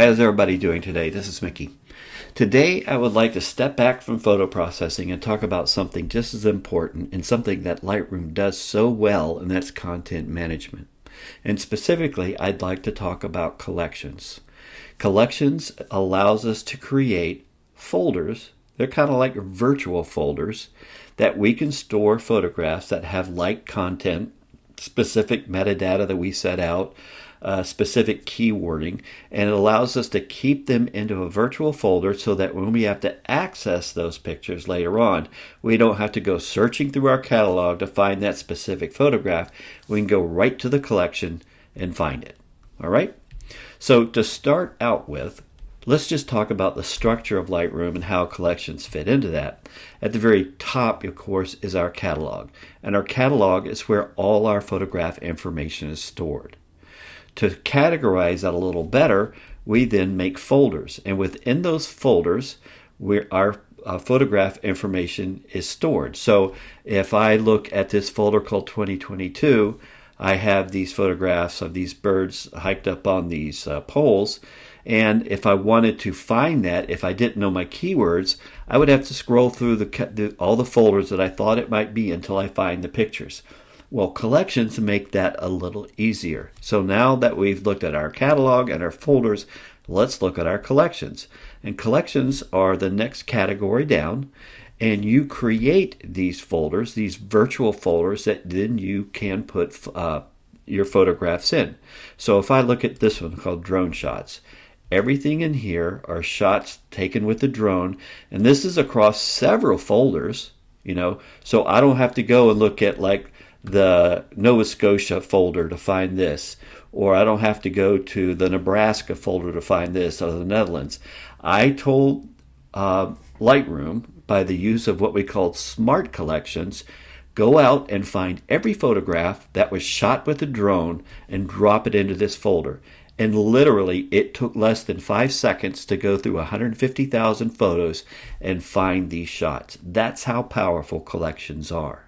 how's everybody doing today? This is Mickey. Today I would like to step back from photo processing and talk about something just as important and something that Lightroom does so well, and that's content management. And specifically, I'd like to talk about collections. Collections allows us to create folders. They're kind of like virtual folders that we can store photographs that have like content, specific metadata that we set out, specific keywording, and it allows us to keep them into a virtual folder so that when we have to access those pictures later on, we don't have to go searching through our catalog to find that specific photograph. We can go right to the collection and find it. All right? So to start out with, let's just talk about the structure of Lightroom and how collections fit into that. At the very top, of course, is our catalog. And our catalog is where all our photograph information is stored. To categorize that a little better, we then make folders. And within those folders, our photograph information is stored. So if I look at this folder called 2022, I have these photographs of these birds hiked up on these poles. And if I wanted to find that, if I didn't know my keywords, I would have to scroll through all the folders that I thought it might be until I find the pictures. Well, collections make that a little easier. So now that we've looked at our catalog and our folders, let's look at our collections. And collections are the next category down. And you create these folders, these virtual folders that then you can put your photographs in. So if I look at this one called drone shots, everything in here are shots taken with the drone. And this is across several folders, so I don't have to go and look at like the Nova Scotia folder to find this, or I don't have to go to the Nebraska folder to find this, or the Netherlands. I told Lightroom, by the use of what we call smart collections, go out and find every photograph that was shot with a drone and drop it into this folder. And literally, it took less than 5 seconds to go through 150,000 photos and find these shots. That's how powerful collections are.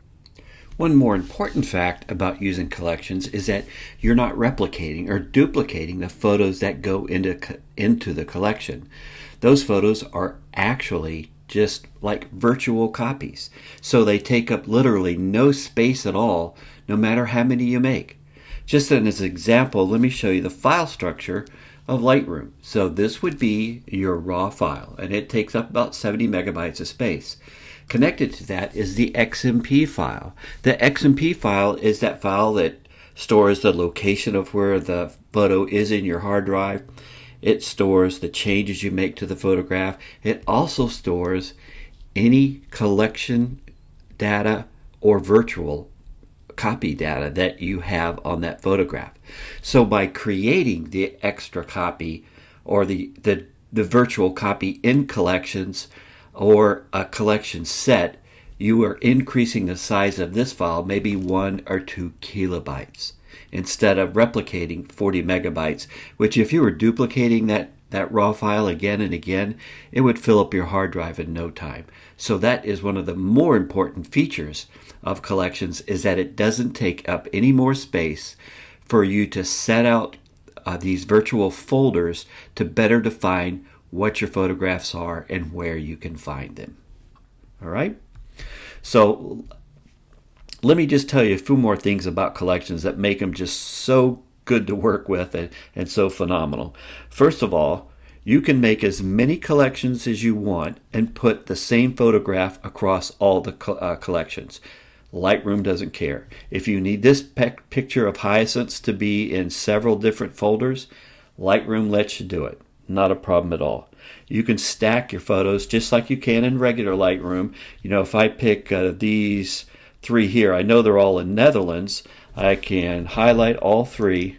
One more important fact about using collections is that you're not replicating or duplicating the photos that go into the collection. Those photos are actually just like virtual copies. So they take up literally no space at all, no matter how many you make. Just as an example, let me show you the file structure of Lightroom. So this would be your raw file, and it takes up about 70 megabytes of space. Connected to that is the XMP file. The XMP file is that file that stores the location of where the photo is in your hard drive. It stores the changes you make to the photograph. It also stores any collection data or virtual copy data that you have on that photograph. So by creating the extra copy or the virtual copy in collections or a collection set, you are increasing the size of this file maybe 1 or 2 kilobytes instead of replicating 40 megabytes, which if you were duplicating that raw file again and again, it would fill up your hard drive in no time. So that is one of the more important features of collections, is that it doesn't take up any more space for you to set out these virtual folders to better define what your photographs are and where you can find them. All right? So let me just tell you a few more things about collections that make them just so good to work with and so phenomenal. First of all, you can make as many collections as you want and put the same photograph across all the collections. Lightroom doesn't care. If you need this picture of hyacinths to be in several different folders, Lightroom lets you do it. Not a problem at all. You can stack your photos just like you can in regular Lightroom. If I pick these 3 here, I know they're all in Netherlands. I can highlight all 3.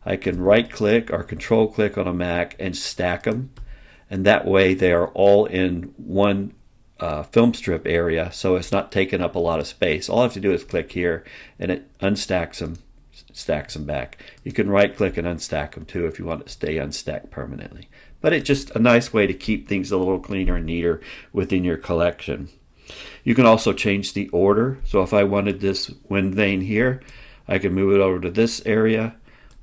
I can right click or control click on a Mac and stack them. And that way they are all in one film strip area, so it's not taking up a lot of space. All I have to do is click here and it unstacks them, stacks them back. You can right click and unstack them too if you want to stay unstacked permanently. But it's just a nice way to keep things a little cleaner and neater within your collection. You can also change the order. So if I wanted this wind vane here, I can move it over to this area,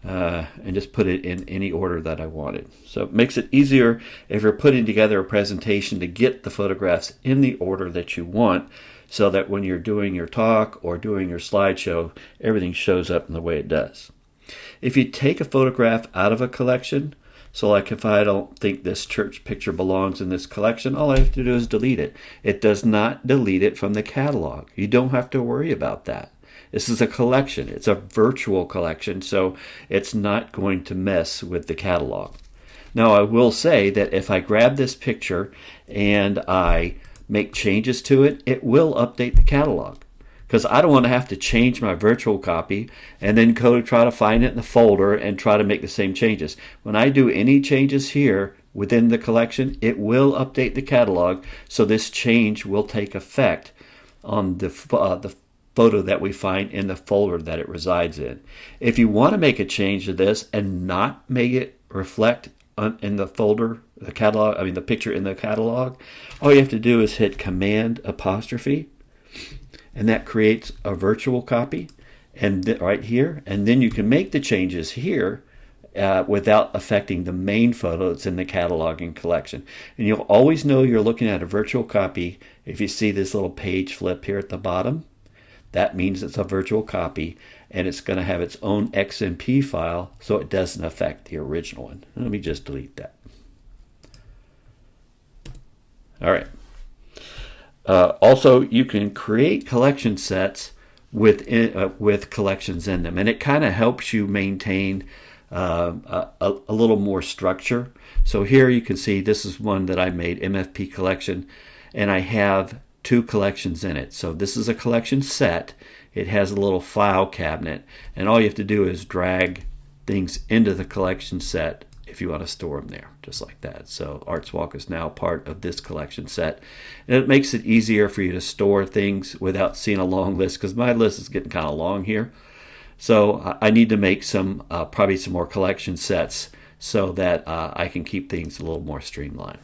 and just put it in any order that I wanted. So it makes it easier if you're putting together a presentation to get the photographs in the order that you want, so that when you're doing your talk or doing your slideshow, everything shows up in the way it does. If you take a photograph out of a collection, so like if I don't think this church picture belongs in this collection, all I have to do is delete it. It does not delete it from the catalog. You don't have to worry about that. This is a collection. It's a virtual collection, so it's not going to mess with the catalog. Now, I will say that if I grab this picture and I make changes to it, it will update the catalog, because I don't want to have to change my virtual copy and then go to try to find it in the folder and try to make the same changes. When I do any changes here within the collection, it will update the catalog, so this change will take effect on the photo that we find in the folder that it resides in. If you want to make a change to this and not make it reflect in the folder, the catalog, the picture in the catalog, all you have to do is hit Command apostrophe, and that creates a virtual copy, and right here, and then you can make the changes here without affecting the main photo that's in the cataloging collection. And you'll always know you're looking at a virtual copy if you see this little page flip here at the bottom. That means it's a virtual copy, and it's going to have its own XMP file, so it doesn't affect the original one. Let me just delete that. All right. Also, you can create collection sets with collections in them, and it kind of helps you maintain a little more structure. So here you can see this is one that I made, MFP collection, and I have 2 collections in it. So this is a collection set. It has a little file cabinet, and all you have to do is drag things into the collection set if you want to store them there, just like that. So Arts Walk is now part of this collection set, and it makes it easier for you to store things without seeing a long list, because my list is getting kind of long here. So I need to make some probably some more collection sets so that I can keep things a little more streamlined.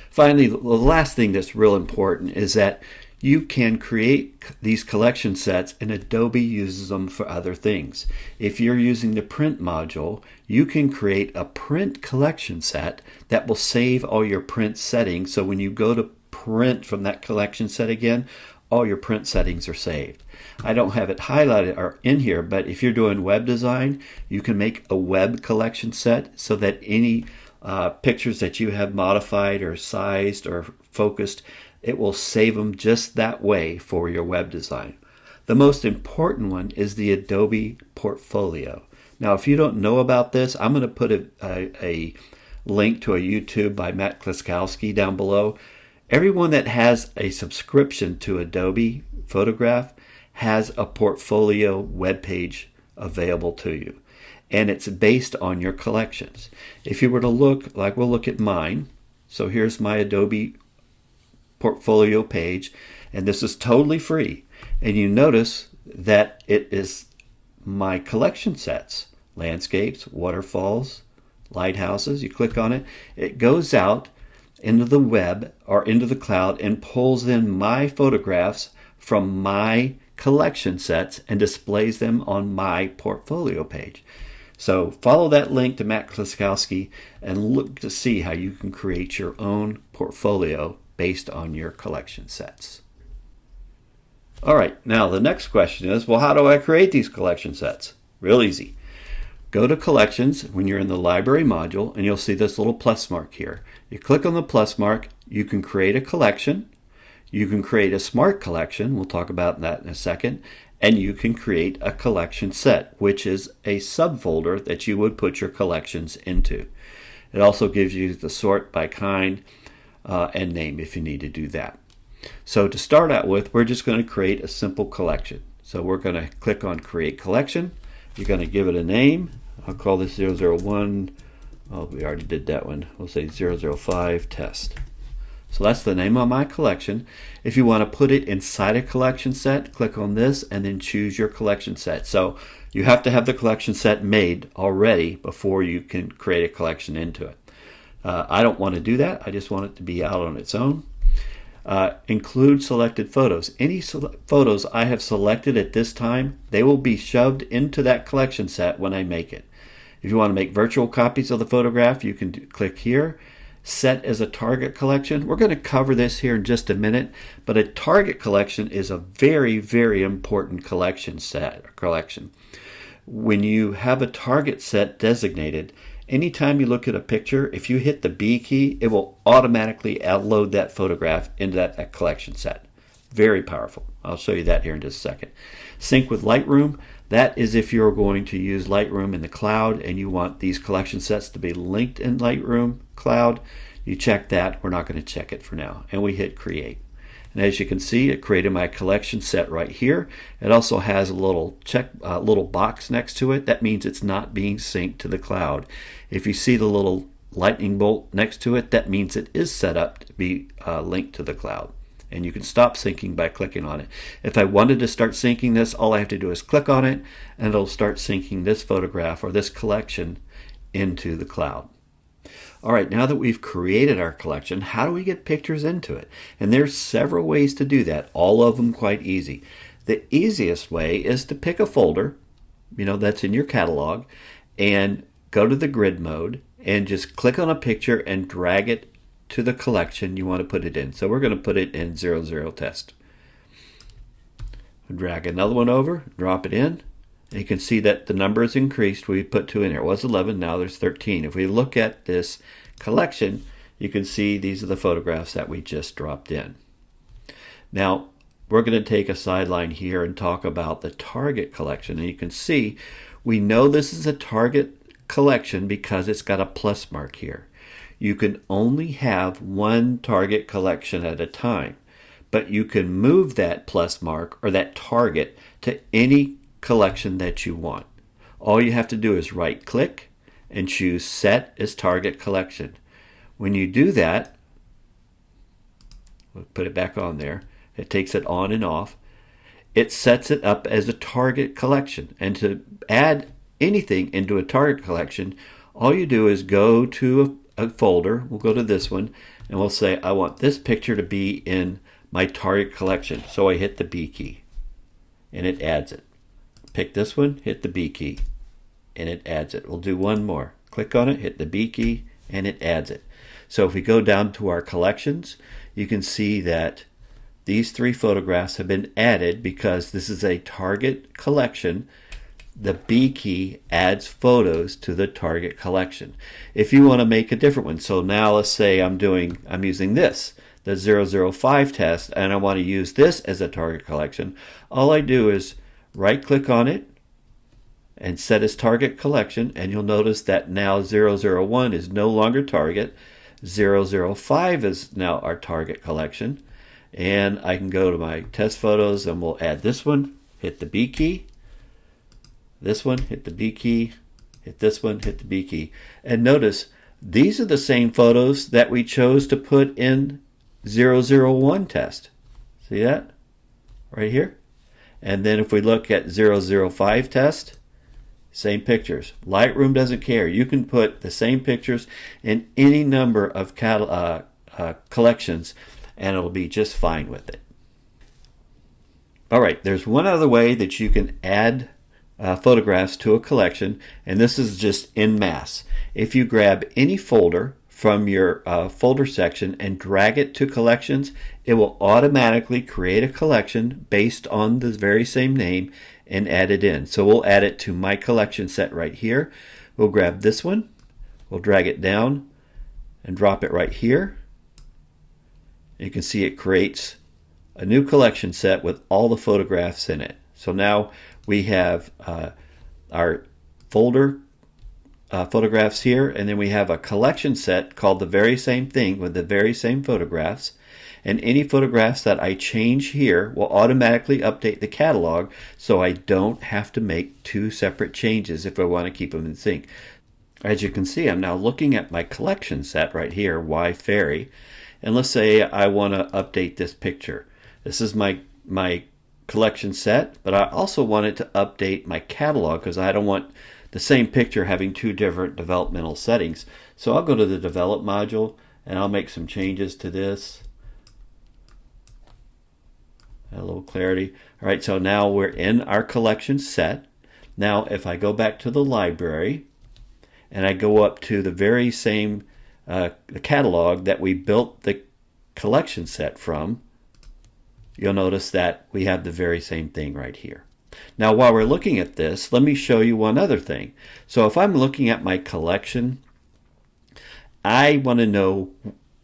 Finally, the last thing that's real important is that you can create these collection sets, and Adobe uses them for other things. If you're using the print module, you can create a print collection set that will save all your print settings. So when you go to print from that collection set again, all your print settings are saved. I don't have it highlighted or in here, but if you're doing web design, you can make a web collection set so that any pictures that you have modified or sized or focused, it will save them just that way for your web design. The most important one is the Adobe Portfolio. Now, if you don't know about this, I'm going to put a link to a YouTube by Matt Klaskowski down below. Everyone that has a subscription to Adobe Photograph has a portfolio webpage available to you, and it's based on your collections. If you were to look, like we'll look at mine, so here's my Adobe Portfolio page, and this is totally free, and you notice that it is my collection sets: landscapes, waterfalls, lighthouses. You click on it, it goes out into the web or into the cloud and pulls in my photographs from my collection sets and displays them on my portfolio page. So follow that link to Matt Klaskowski and look to see how you can create your own portfolio based on your collection sets. All right, now the next question is, well, how do I create these collection sets? Real easy. Go to Collections when you're in the Library module, and you'll see this little plus mark here. You click on the plus mark, you can create a collection, you can create a smart collection, we'll talk about that in a second, and you can create a collection set, which is a subfolder that you would put your collections into. It also gives you the sort by kind and name if you need to do that. So to start out with, we're just going to create a simple collection. So we're going to click on Create Collection. You're going to give it a name. I'll call this 001. Oh, we already did that one. We'll say 005 Test. So that's the name of my collection. If you want to put it inside a collection set, click on this and then choose your collection set. So you have to have the collection set made already before you can create a collection into it. I don't want to do that. I just want it to be out on its own. Include selected photos. Any photos I have selected at this time, they will be shoved into that collection set when I make it. If you want to make virtual copies of the photograph, you can click here. Set as a target collection. We're going to cover this here in just a minute, but a target collection is a very, very important collection. When you have a target set designated, anytime you look at a picture, if you hit the B key, it will automatically load that photograph into that collection set. Very powerful. I'll show you that here in just a second. Sync with Lightroom. That is if you're going to use Lightroom in the cloud and you want these collection sets to be linked in Lightroom cloud. You check that. We're not going to check it for now. And we hit create. And as you can see, it created my collection set right here. It also has a little box next to it. That means it's not being synced to the cloud. If you see the little lightning bolt next to it, that means it is set up to be linked to the cloud. And you can stop syncing by clicking on it. If I wanted to start syncing this, all I have to do is click on it, and it'll start syncing this photograph or this collection into the cloud. All right, now that we've created our collection, how do we get pictures into it? And there's several ways to do that, all of them quite easy. The easiest way is to pick a folder, that's in your catalog, and go to the grid mode and just click on a picture and drag it to the collection you want to put it in. So we're going to put it in 00 test. Drag another one over, drop it in. And you can see that the number is increased. We put 2 in there. It was 11, now there's 13. If we look at this collection, you can see these are the photographs that we just dropped in. Now, we're going to take a sideline here and talk about the target collection. And you can see we know this is a target collection because it's got a plus mark here. You can only have one target collection at a time, but you can move that plus mark or that target to any collection that you want. All you have to do is right click and choose set as target collection. When you do that, we'll put it back on there. It takes it on and off. It sets it up as a target collection. And to add anything into a target collection, all you do is go to a folder. We'll go to this one and we'll say I want this picture to be in my target collection. So I hit the B key and it adds it. Pick this one, hit the B key and it adds it. We'll do one more. Click on it, hit the B key and it adds it. So if we go down to our collections, you can see that these 3 photographs have been added because this is a target collection. The B key adds photos to the target collection. If you want to make a different one, so now let's say I'm using this, the 005 test, and I want to use this as a target collection. All I do is right click on it and set as target collection, and you'll notice that now 001 is no longer target. 005 is now our target collection. And I can go to my test photos and we'll add this one, hit the B key. This one, hit the B key, hit this one, hit the B key. And notice, these are the same photos that we chose to put in 001 test. See that? Right here. And then if we look at 005 test, same pictures. Lightroom doesn't care. You can put the same pictures in any number of collections and it'll be just fine with it. All right, there's one other way that you can add photographs to a collection, and this is just en masse. If you grab any folder from your folder section and drag it to collections, it will automatically create a collection based on the very same name and add it in. So we'll add it to my collection set right here. We'll grab this one, we'll drag it down and drop it right here. You can see it creates a new collection set with all the photographs in it. So now we have our folder photographs here, and then we have a collection set called the very same thing with the very same photographs. And any photographs that I change here will automatically update the catalog, so I don't have to make 2 separate changes if I want to keep them in sync. As you can see, I'm now looking at my collection set right here, Y Fairy, and let's say I want to update this picture. This is my collection set, but I also wanted to update my catalog because I don't want the same picture having 2 different developmental settings. So I'll go to the develop module and I'll make some changes to this. A little clarity. All right, so now we're in our collection set. Now if I go back to the library and I go up to the very same the catalog that we built the collection set from, you'll notice that we have the very same thing right here. Now, while we're looking at this, let me show you one other thing. So if I'm looking at my collection, I want to know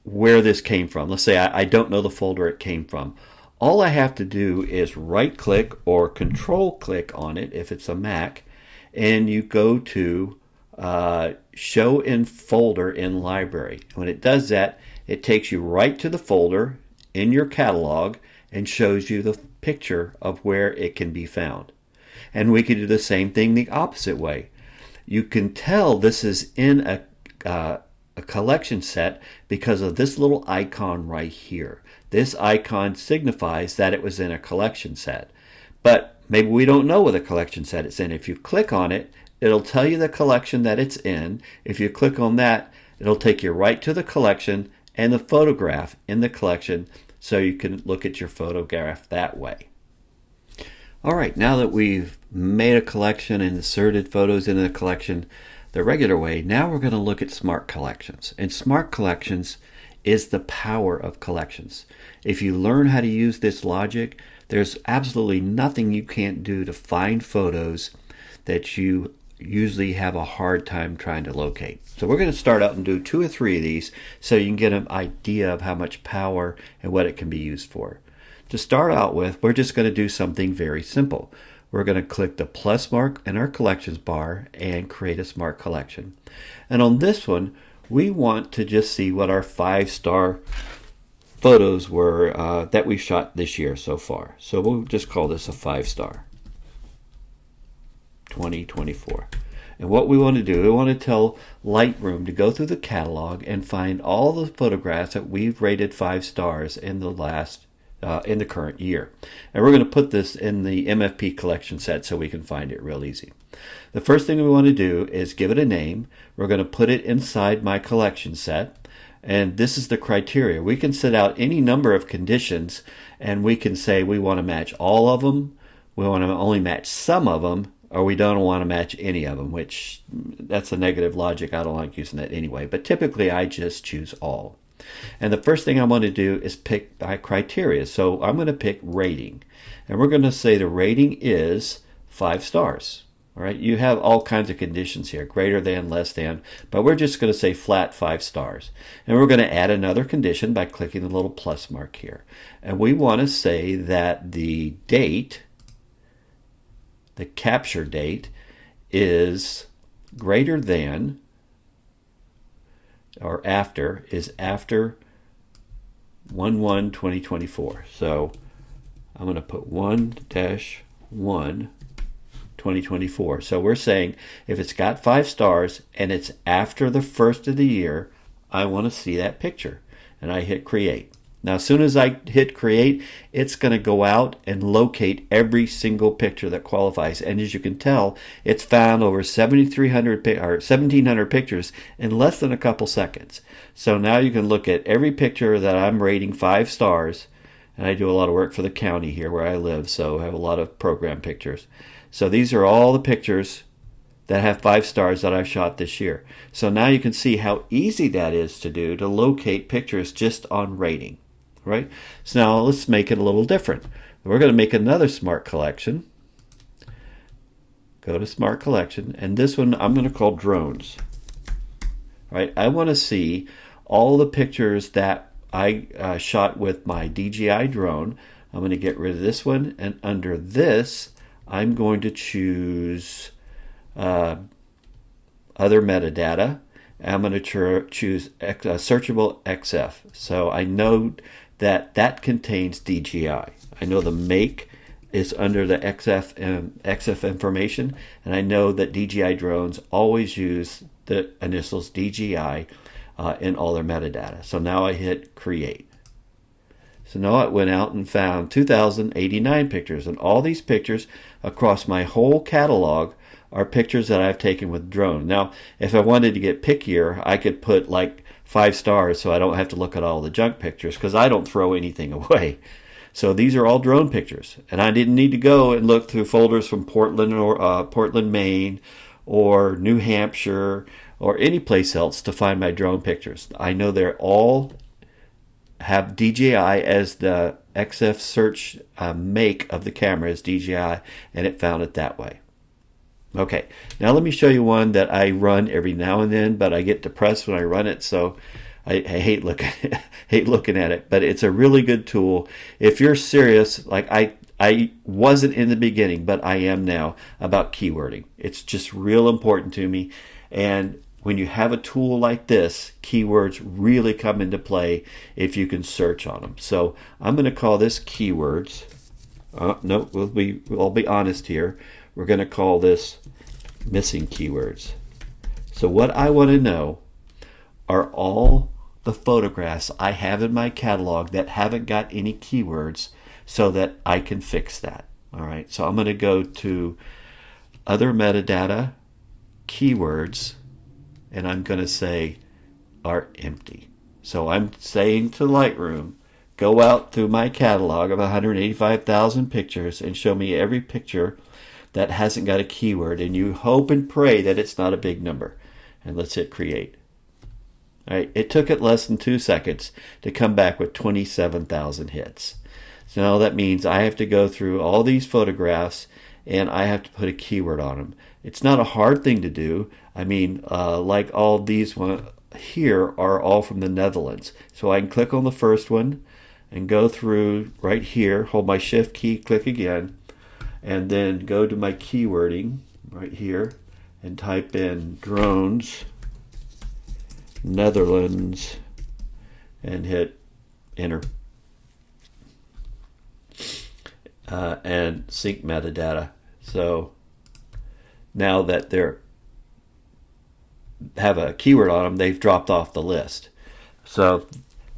where this came from. Let's say I don't know the folder it came from. All I have to do is right click or control click on it if it's a Mac, and you go to show in folder in library. When it does that, it takes you right to the folder in your catalog and shows you the picture of where it can be found. And we could do the same thing the opposite way. You can tell this is in a collection set because of this little icon right here. This icon signifies that it was in a collection set. But maybe we don't know what a collection set it's in. If you click on it, it'll tell you the collection that it's in. If you click on that, it'll take you right to the collection and the photograph in the collection, so you can look at your photograph that way. All right, now that we've made a collection and inserted photos into the collection the regular way, now we're going to look at smart collections. And smart collections is the power of collections. If you learn how to use this logic, there's absolutely nothing you can't do to find photos that you usually have a hard time trying to locate. So we're going to start out and do 2 or 3 of these so you can get an idea of how much power and what it can be used for. To start out with, we're just going to do something very simple. We're going to click the plus mark in our collections bar and create a smart collection. And on this one, we want to just see what our 5-star photos were that we shot this year so far. So we'll just call this a 5-star. 2024. And what we want to do, we want to tell Lightroom to go through the catalog and find all the photographs that we've rated 5 stars in the current year. And we're going to put this in the MFP collection set so we can find it real easy. The first thing we want to do is give it a name. We're going to put it inside my collection set. And this is the criteria. We can set out any number of conditions, and we can say we want to match all of them, we want to only match some of them, or we don't want to match any of them, which that's a negative logic. I don't like using that anyway. But typically I just choose all. And the first thing I want to do is pick my criteria. So I'm going to pick rating. And we're going to say the rating is 5 stars. All right, you have all kinds of conditions here, greater than, less than, but we're just going to say flat 5 stars. And we're going to add another condition by clicking the little plus mark here. And we want to say that the date, the capture date, is greater than or after, is after 1/1/2024. So I'm going to put 1-1/2024. So we're saying if it's got 5 stars and it's after the first of the year, I want to see that picture. And I hit create. Now, as soon as I hit create, it's going to go out and locate every single picture that qualifies. And as you can tell, it's found over 1,700 pictures in less than a couple seconds. So now you can look at every picture that I'm rating 5 stars. And I do a lot of work for the county here where I live, so I have a lot of program pictures. So these are all the pictures that have 5 stars that I've shot this year. So now you can see how easy that is to do, to locate pictures just on rating. Right? So now let's make it a little different. We're going to make another smart collection. Go to smart collection, and this one I'm going to call drones. Right? I want to see all the pictures that I shot with my DJI drone. I'm going to get rid of this one, and under this I'm going to choose other metadata. I'm going to choose searchable XF. So I know that contains DJI. I know the make is under the XF information, and I know that DJI drones always use the initials DJI in all their metadata. So now I hit create. So now it went out and found 2,089 pictures, and all these pictures across my whole catalog are pictures that I've taken with drone. Now, if I wanted to get pickier, I could put like 5 stars so I don't have to look at all the junk pictures, because I don't throw anything away. So these are all drone pictures, and I didn't need to go and look through folders from Portland, Maine, or New Hampshire, or any place else to find my drone pictures. I know they're all have DJI as the XF search make of the camera is DJI, and it found it that way. Okay, now let me show you one that I run every now and then, but I get depressed when I run it, so I hate looking at it. But it's a really good tool if you're serious. Like I wasn't in the beginning, but I am now, about keywording. It's just real important to me, and when you have a tool like this, keywords really come into play if you can search on them. So I'm going to call this keywords. No, we'll be honest here. We're going to call this missing keywords. So what I want to know are all the photographs I have in my catalog that haven't got any keywords, so that I can fix that. All right, so I'm going to go to Other Metadata, Keywords, and I'm going to say are empty. So I'm saying to Lightroom, go out through my catalog of 185,000 pictures and show me every picture that hasn't got a keyword, and you hope and pray that it's not a big number. And let's hit create. All right, it took it less than 2 seconds to come back with 27,000 hits. So now that means I have to go through all these photographs and I have to put a keyword on them. It's not a hard thing to do. I mean, like all these one here are all from the Netherlands. So I can click on the first one and go through right here, hold my shift key, click again, and then go to my keywording right here and type in drones, Netherlands, and hit enter. And sync metadata. So now that they have a keyword on them, they've dropped off the list. So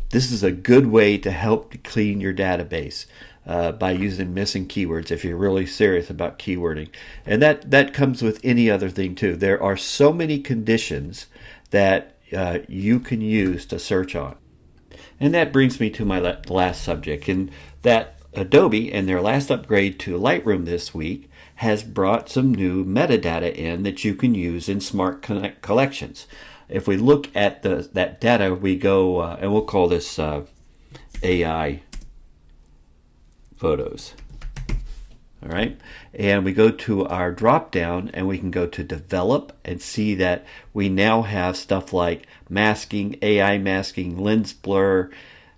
this is a good way to help to clean your database by using missing keywords if you're really serious about keywording. And that comes with any other thing too. There are so many conditions that you can use to search on. And that brings me to my last subject, and that Adobe, in their last upgrade to Lightroom this week, has brought some new metadata in that you can use in Smart Collections. If we look at that data, we go, and we'll call this AI photos. All right, and we go to our drop down and we can go to develop and see that we now have stuff like masking, AI masking, lens blur,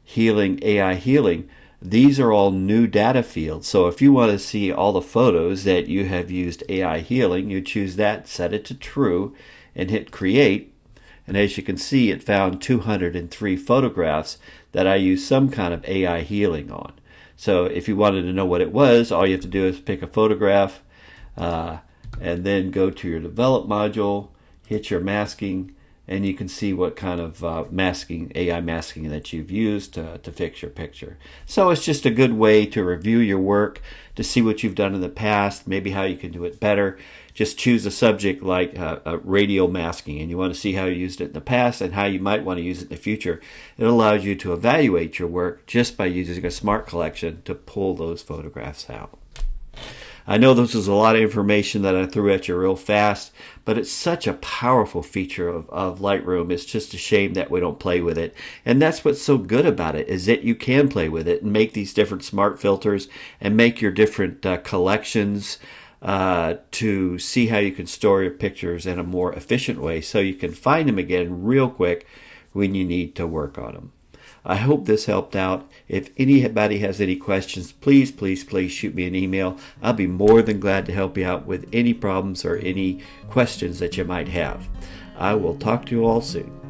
healing, AI healing. These are all new data fields. So if you want to see all the photos that you have used AI healing, you choose that, set it to true, and hit create. And as you can see, it found 203 photographs that I used some kind of AI healing on. So if you wanted to know what it was, all you have to do is pick a photograph and then go to your develop module, hit your masking, and you can see what kind of masking, AI masking that you've used to fix your picture. So it's just a good way to review your work, to see what you've done in the past, maybe how you can do it better. Just choose a subject like radial masking, and you want to see how you used it in the past and how you might want to use it in the future. It allows you to evaluate your work just by using a smart collection to pull those photographs out. I know this is a lot of information that I threw at you real fast, but it's such a powerful feature of Lightroom. It's just a shame that we don't play with it. And that's what's so good about it, is that you can play with it and make these different smart filters and make your different collections to see how you can store your pictures in a more efficient way so you can find them again real quick when you need to work on them. I hope this helped out. If anybody has any questions, please shoot me an email. I'll be more than glad to help you out with any problems or any questions that you might have. I will talk to you all soon.